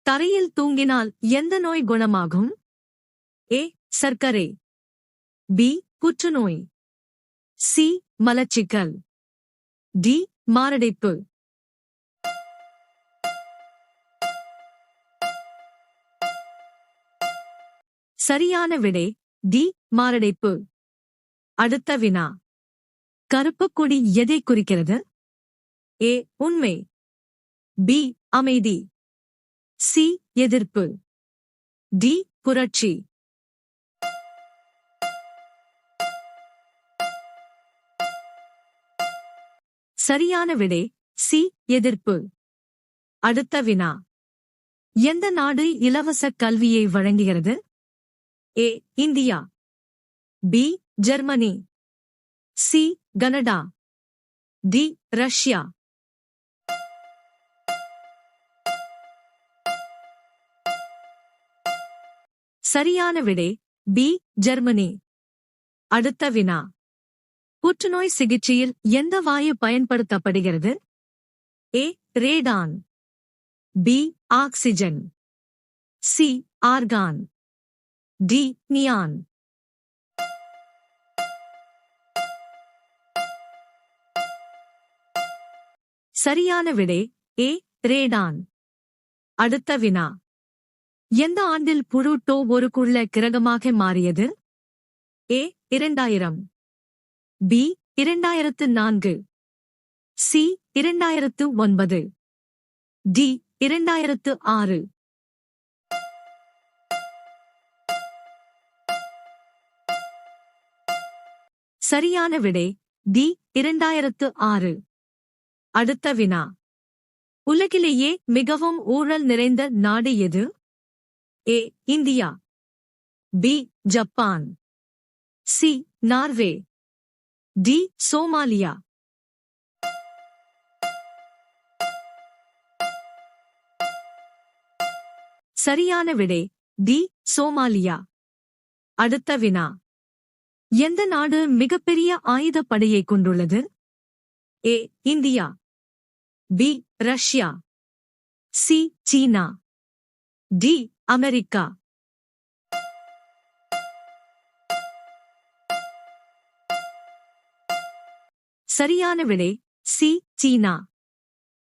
தரையில் தூங்கினால் எந்த நோய் குணமாகும்? ஏ. சர்க்கரை. பி. புற்றுநோய். சி. மலச்சிக்கல். டி. மாரடைப்பு. சரியான விடை டி. மாரடைப்பு. அடுத்த வினா. கருப்புக் கொடி எதை குறிக்கிறது? ஏ. உண்மை. பி. அமைதி. சி. எதிர்ப்பு. டி. புரட்சி. சரியான விடை சி. எதிர்ப்பு. அடுத்த வினா. எந்த நாடு இலவச கல்வியை வழங்குகிறது? A. India. B. Germany. C. Canada. D. Russia. சரியான விடை பி. ஜெர்மனி. அடுத்த வினா. புற்றுநோய் சிகிச்சையில் எந்த வாயு பயன்படுத்தப்படுகிறது? A. Radon. B. Oxygen. C. Argon. D. Neon. சரியான விடை ஏ. ரேடான். அடுத்த வினா. எந்த ஆண்டில் புளூட்டோ ஒரு குள்ள கிரகமாக மாறியது? ஏ. 2000. பி. 2004. சி. 2009. டி. 2006. சரியான விடை டி. 2006. அடுத்த வினா. உலகிலேயே மிகவும் ஊழல் நிறைந்த நாடு எது? A. India. B. Japan. C. Norway. D. Somalia. சரியான விடை டி. சோமாலியா. அடுத்த வினா. எந்த நாடு மிகப்பெரிய ஆயுதப்படையை கொண்டுள்ளது? ஏ. இந்தியா. பி. ரஷ்யா. சி. சீனா. டி. அமெரிக்கா. சரியான விடை சி. சீனா.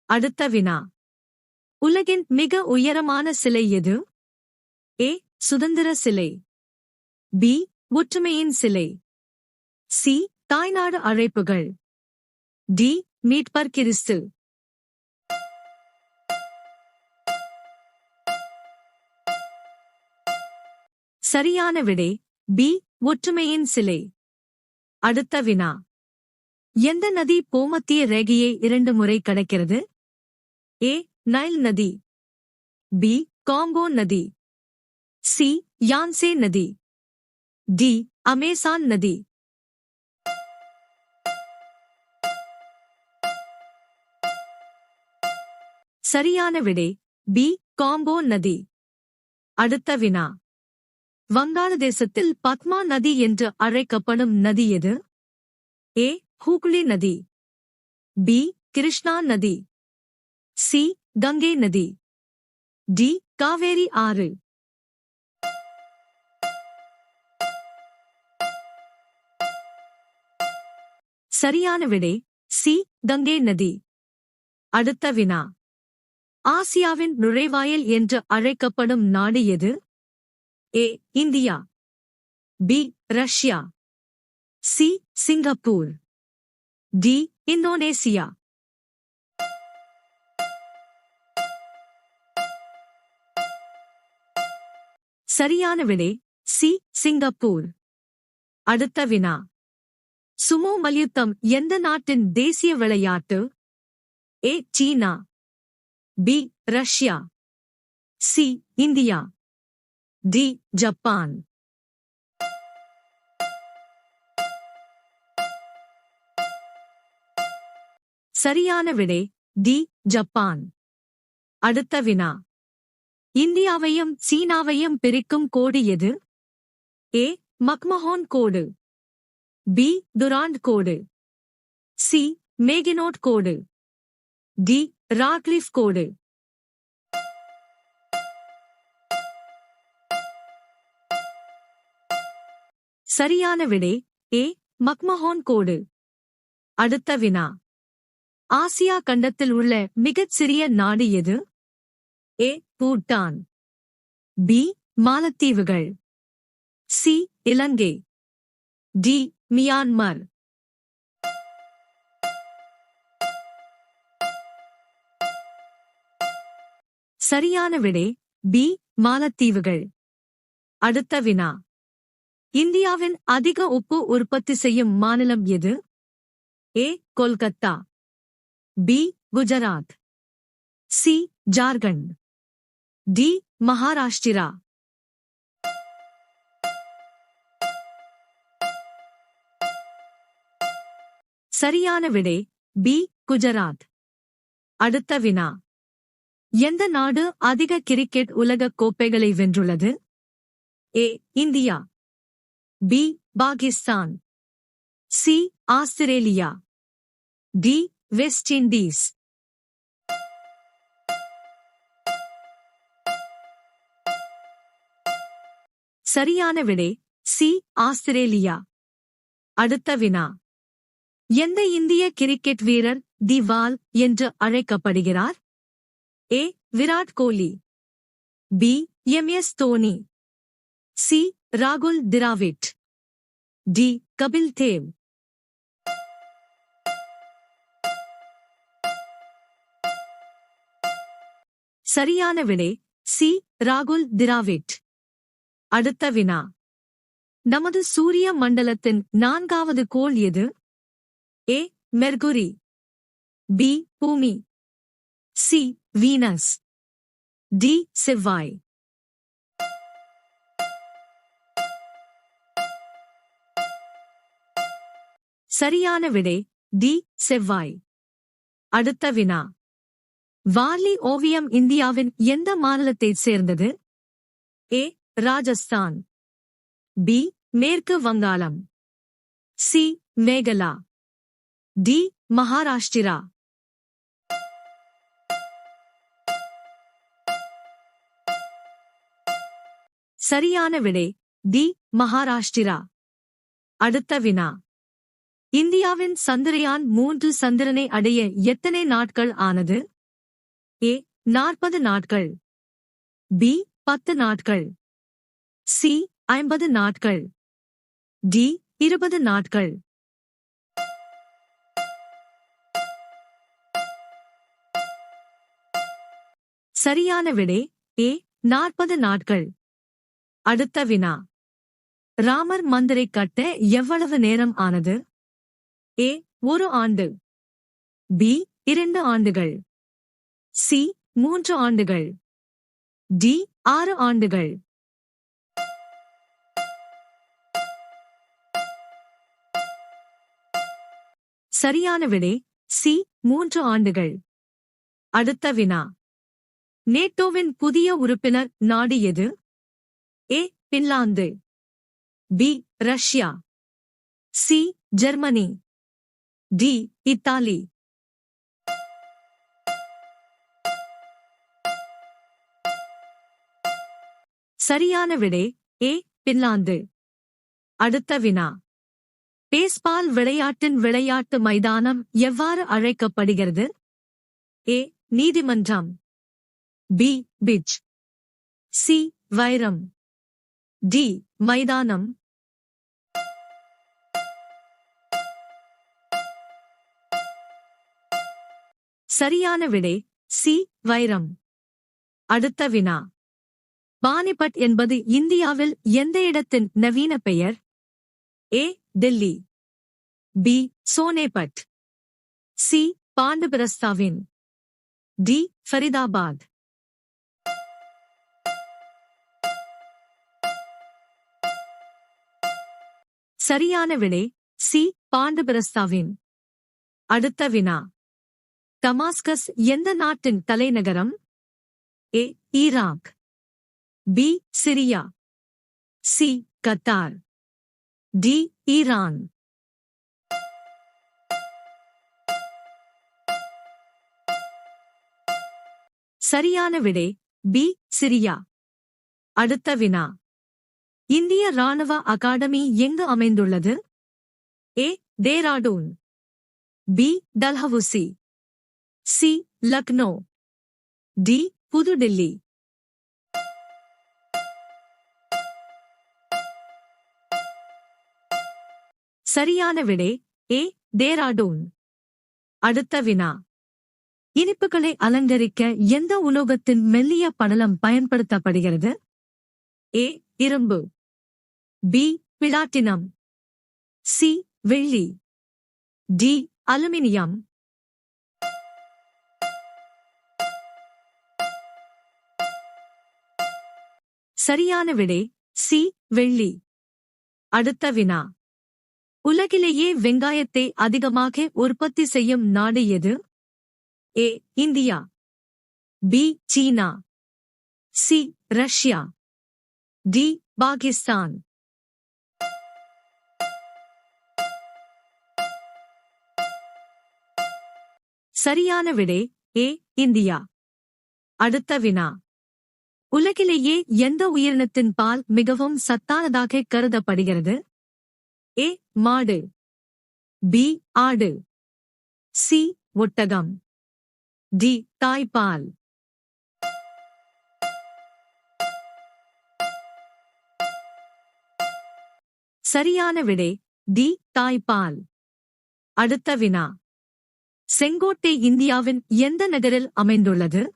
அடுத்த வினா. உலகின் மிக உயரமான சிலை எது? ஏ. சுதந்திர சிலை. பி. ஒற்றுமையின் சிலை. சி. தாய்நாடு அழைப்புகள். டி. மீட்பர் கிறிஸ்து. சரியான விடை பி. ஒற்றுமையின் சிலை. அடுத்த வினா. எந்த நதி பூமத்திய ரேகையை 2 முறை கடக்கிறது? ஏ. நைல் நதி. பி. காங்கோ நதி. சி. யான்சே நதி. டி. அமேசான் நதி. சரியான விடை பி. காங்கோ நதி. அடுத்த வினா. வங்காளதேசத்தில் பத்மா நதி என்று அழைக்கப்படும் நதி எது? ஏ. ஹூக்ளி நதி. பி. கிருஷ்ணா நதி. சி. கங்கை நதி. டி. காவேரி ஆறு. சரியான விடை சி. கங்கை நதி. அடுத்த வினா. ஆசியாவின் நுழைவாயில் என்று அழைக்கப்படும் நாடு எது? A. India. B. Russia. C. Singapore. D. Indonesia. சரியான விடை சி. சிங்கப்பூர். அடுத்த வினா. சுமோ மல்யுத்தம் எந்த நாட்டின் தேசிய விளையாட்டு? A. China. B. Russia. C. India. D. Japan. சரியான விடை டி. ஜப்பான். அடுத்த வினா. இந்தியாவையும் சீனாவையும் பிரிக்கும் கோடு எது? ஏ. மக்மஹோன் கோடு. பி. துராண்ட் கோடு. சி. மேகினோட் கோடு. டி. ராட்லிஃப் கோடு. சரியான விடை ஏ மக்மஹோன் கோடு. அடுத்த வினா. ஆசியா கண்டத்தில் உள்ள மிகச் சிறிய நாடு எது? ஏ பூட்டான், பி மாலத்தீவுகள், சி இலங்கை, டி மியான்மர். சரியான விடை பி மாலத்தீவுகள். அடுத்த வினா. இந்தியாவின் அதிக உப்பு உற்பத்தி செய்யும் மாநிலம் எது? A Kolkata, B Gujarat, C Jharkhand, D Maharashtra. சரியான விடை பி குஜராத். அடுத்த வினா. எந்த நாடு அதிக கிரிக்கெட் உலகக் கோப்பைகளை வென்றுள்ளது? A India, B Pakistan, C Australia, D West Indies. சரியான விடை சி ஆஸ்திரேலியா. அடுத்த வினா. எந்த இந்திய கிரிக்கெட் வீரர் தி வால் என்று அழைக்கப்படுகிறார்? ஏ Virat Kohli, B MS. Dhoni, C ராகுல் திராவிட், டி கபில் தேவ். சரியான விடை சி ராகுல் திராவிட். அடுத்த வினா. நமது சூரிய மண்டலத்தின் 4வது கோள் எது? ஏ மெர்குரி, பி பூமி, சி வீனஸ், டி செவ்வாய். சரியான விடை டி செவ்வாய். அடுத்த வினா. வார்லி ஓவியம் இந்தியாவின் எந்த மாநிலத்தைச் சேர்ந்தது? ஏ ராஜஸ்தான், பி மேற்கு வங்காளம், சி மேகலா, டி மகாராஷ்டிரா. சரியான விடை டி மகாராஷ்டிரா. அடுத்த வினா. இந்தியாவின் சந்திரயான் 3 சந்திரனை அடைய எத்தனை நாட்கள் ஆனது? ஏ 40 நாட்கள், பி 10 நாட்கள், சி 50 நாட்கள், டி 20 நாட்கள். சரியான விடை ஏ 40 நாட்கள். அடுத்த வினா. ராமர் மந்திரை கட்ட எவ்வளவு நேரம் ஆனது? ஏ 1 ஆண்டு, பி 2 ஆண்டுகள், சி 3 ஆண்டுகள், டி 6 ஆண்டுகள். சரியான விடை சி 3 ஆண்டுகள். அடுத்த வினா. நேட்டோவின் புதிய உறுப்பினர் நாடு எது? A Finland, B Russia, C Germany, D Italy. சரியான விடை ஏ பின்லாந்து. அடுத்த வினா. பேஸ்பால் விளையாட்டின் விளையாட்டு மைதானம் எவ்வாறு அழைக்கப்படுகிறது? ஏ நீதிமன்றம், பி பிட்ச், சி வைரம், டி மைதானம். சரியான விடை சி வைரம். அடுத்த வினா. பானிபட் என்பது இந்தியாவில் எந்த இடத்தின் நவீன பெயர்? A Delhi, B Sonepat, C பாண்டபிரஸ்தாவின், டி ஃபரிதாபாத். சரியான விடை சி பாண்டபிரஸ்தாவின். அடுத்த வினா. டமாஸ்கஸ் எந்த நாட்டின் தலைநகரம்? A Iraq, B Syria, C Qatar, D Iran. சரியான விடை பி சிரியா. அடுத்த வினா. இந்திய ராணுவ அகாடமி எங்கு அமைந்துள்ளது? A. Dehradun, B. Dalhousie, C. Lucknow, D. Pudhu Delhi. சரியான விடை ஏ. டேராடூன். அடுத்த வினா. இனிப்புகளை அலங்கரிக்க எந்த உலோகத்தின் மெல்லிய படலம் பயன்படுத்தப்படுகிறது? ஏ. இரும்பு, பி. Platinum, C. வெள்ளி, டி. அலுமினியம். சரியான விடை சி. வெள்ளி. அடுத்த வினா. உலகிலேயே வெங்காயத்தை அதிகமாக உற்பத்தி செய்யும் நாடு எது? A. India, B. China, C. Russia, D. Pakistan. சரியான விடை ஏ. இந்தியா. அடுத்த வினா. உலகிலேயே எந்த உயிரினத்தின் பால் மிகவும் சத்தானதாக கருதப்படுகிறது? ஏ. மாடு, பி. ஆடு, சி. ஒட்டகம், டி. தாய்ப்பால். சரியான விடை டி. தாய்ப்பால். அடுத்த வினா. செங்கோட்டை இந்தியாவின் எந்த நகரில் அமைந்துள்ளது?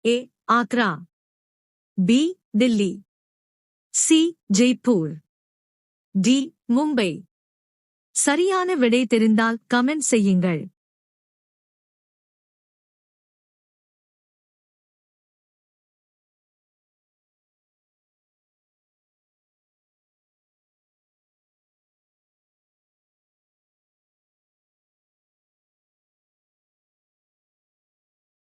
A. Agra, B. Delhi, C. Jaipur, D. Mumbai. சரியான விடை தெரிந்தால் கமெண்ட் செய்யுங்கள்.